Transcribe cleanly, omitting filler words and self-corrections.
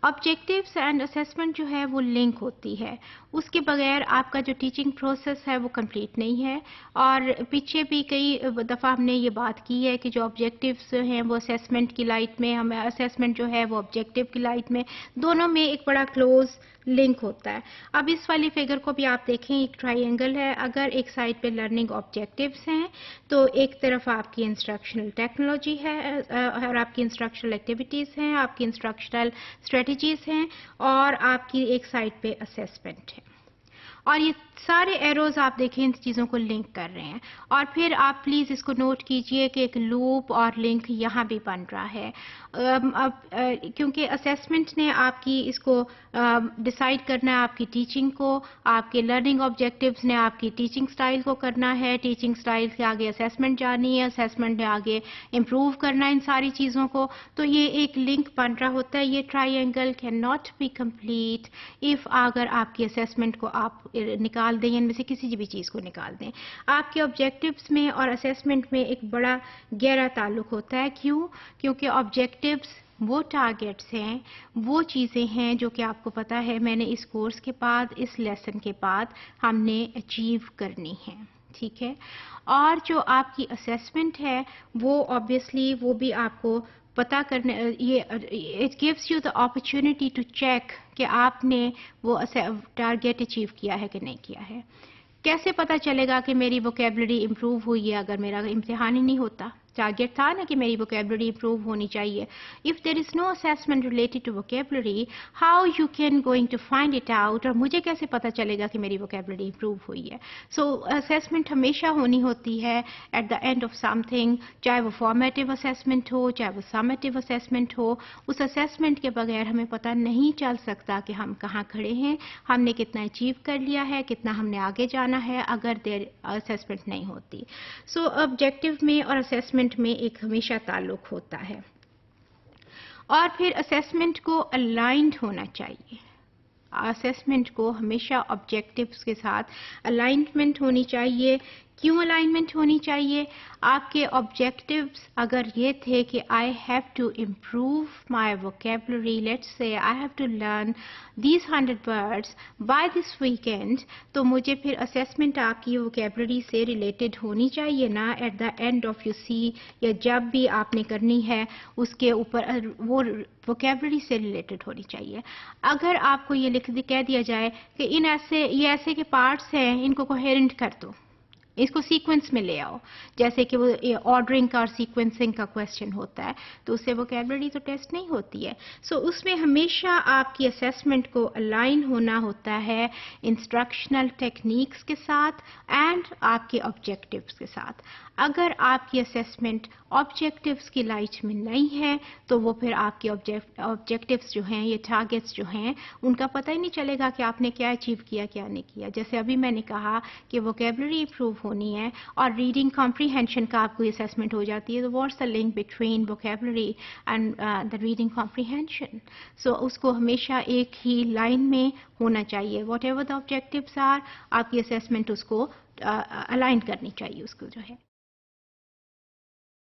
Objectives and assessment جو ہے وہ لنک ہوتی ہے، اس کے بغیر آپ کا جو ٹیچنگ پروسیس ہے وہ کمپلیٹ نہیں ہے. اور پیچھے بھی کئی دفعہ ہم نے یہ بات کی ہے کہ جو آبجیکٹیوز ہیں وہ اسیسمنٹ کی لائٹ میں، ہمیں اسیسمنٹ جو ہے وہ آبجیکٹیو کی لائٹ میں، دونوں میں ایک بڑا کلوز لنک ہوتا ہے. اب اس والی فگر کو بھی آپ دیکھیں، ایک ٹرائی اینگل ہے. اگر ایک سائڈ پہ لرننگ آبجیکٹیوز ہیں تو ایک طرف آپ کی انسٹرکشنل ٹیکنالوجی ہے اور آپ کی انسٹرکشنل ایکٹیویٹیز ہیں، آپ کی انسٹرکشنل اسٹریٹجیز ہیں، اور آپ کی ایک سائڈ پہ اسیسمنٹ ہے. اور یہ سارے ایروز آپ دیکھیں ان چیزوں کو لنک کر رہے ہیں. اور پھر آپ پلیز اس کو نوٹ کیجئے کہ ایک لوپ اور لنک یہاں بھی بن رہا ہے. کیونکہ اسیسمنٹ نے آپ کی اس کو ڈیسائیڈ کرنا ہے، آپ کی ٹیچنگ کو، آپ کے لرننگ آبجیکٹیوز نے آپ کی ٹیچنگ سٹائل کو کرنا ہے، ٹیچنگ سٹائل سے آگے اسیسمنٹ جانی ہے، اسیسمنٹ نے آگے امپروو کرنا ہے ان ساری چیزوں کو. تو یہ ایک لنک بن رہا ہوتا ہے. یہ triangle can not be complete if اگر آپ کی اسیسمنٹ کو آپ نکال دیں، ان میں سے کسی بھی چیز کو نکال دیں. آپ کے آبجیکٹیوز میں اور اسیسمنٹ میں ایک بڑا گہرا تعلق ہوتا ہے. کیونکہ آبجیکٹیوز وہ ٹارگیٹس ہیں، وہ چیزیں ہیں جو کہ آپ کو پتا ہے میں نے اس کورس کے بعد، اس لیسن کے بعد ہم نے اچیو کرنی ہے. ٹھیک ہے. اور جو آپ کی اسیسمنٹ ہے وہ آبویسلی وہ بھی آپ کو پتا کرنے، یہ it gives you the opportunity to check کہ آپ نے وہ ٹارگیٹ اچیو کیا ہے کہ نہیں کیا ہے. کیسے پتا چلے گا کہ میری ووکیبلری امپروو ہوئی ہے اگر میرا امتحان ہی نہیں ہوتا؟ ٹارگیٹ تھا نا کہ میری ووکیبلری امپروو ہونی چاہیے. If there is no assessment related to vocabulary, how you can going to find it out? اور مجھے کیسے پتا چلے گا کہ میری ووکیبلری امپروو ہوئی ہے؟ سو اسیسمنٹ ہمیشہ ہونی ہوتی ہے at the end of something, چاہے وہ فارمیٹیو اسیسمنٹ ہو، چاہے وہ سمیٹیو اسیسمنٹ ہو. اس اسیسمنٹ کے بغیر ہمیں پتا نہیں چل سکتا کہ ہم کہاں کھڑے ہیں، ہم نے کتنا اچیو کر لیا ہے، کتنا ہم نے آگے جانا ہے اگر دیر اسیسمنٹ نہیں ہوتی. سو آبجیکٹیو میں اور اسیسمنٹ میں ایک ہمیشہ تعلق ہوتا ہے. اور پھر اسیسمنٹ کو الائنڈ ہونا چاہیے. اسیسمنٹ کو ہمیشہ آبجیکٹیوز کے ساتھ الائنمنٹ ہونی چاہیے. کیوں الائنمنٹ ہونی چاہیے؟ آپ کے آبجیکٹیوز اگر یہ تھے کہ I have to improve my vocabulary, let's say I have to learn these 100 words by this weekend, تو مجھے پھر اسیسمنٹ آپ کی ووکیبلری سے ریلیٹڈ ہونی چاہیے نا at the end of you see, یا جب بھی آپ نے کرنی ہے اس کے اوپر وہ ووکیبلری سے ریلیٹڈ ہونی چاہیے. اگر آپ کو یہ کہہ دیا جائے کہ یہ ایسے کے پارٹس ہیں، ان کو کوہیرنٹ کر دو، اس کو سیکوینس میں لے آؤ، جیسے کہ وہ آرڈرنگ کا اور سیکوینسنگ کا کویسچن ہوتا ہے، تو اس سے ووکیبلری تو ٹیسٹ نہیں ہوتی ہے. سو اس میں ہمیشہ آپ کی اسیسمنٹ کو الائن ہونا ہوتا ہے انسٹرکشنل ٹیکنیکس کے ساتھ اینڈ آپ کے آبجیکٹیوز کے ساتھ. اگر آپ کی اسیسمنٹ آبجیکٹیوز کی لائٹ میں نہیں ہے تو وہ پھر آپ کے آبجیکٹیوز جو ہیں، یہ ٹارگیٹس جو ہیں، ان کا پتہ ہی نہیں چلے گا کہ آپ نے کیا اچیو کیا کیا نہیں کیا. جیسے ابھی میں نے کہا کہ ووکیبلری امپروو ہونی ہے اور ریڈنگ کمپریہینشن کا آپ کو اسیسمنٹ ہو جاتی ہے، تو what's the link between vocabulary and the reading comprehension? So اس کو ہمیشہ ایک ہی لائن میں ہونا چاہیے. Whatever the objectives are, آپ کی اسیسمنٹ اس کو الائن کرنی چاہیے اس کو جو ہے.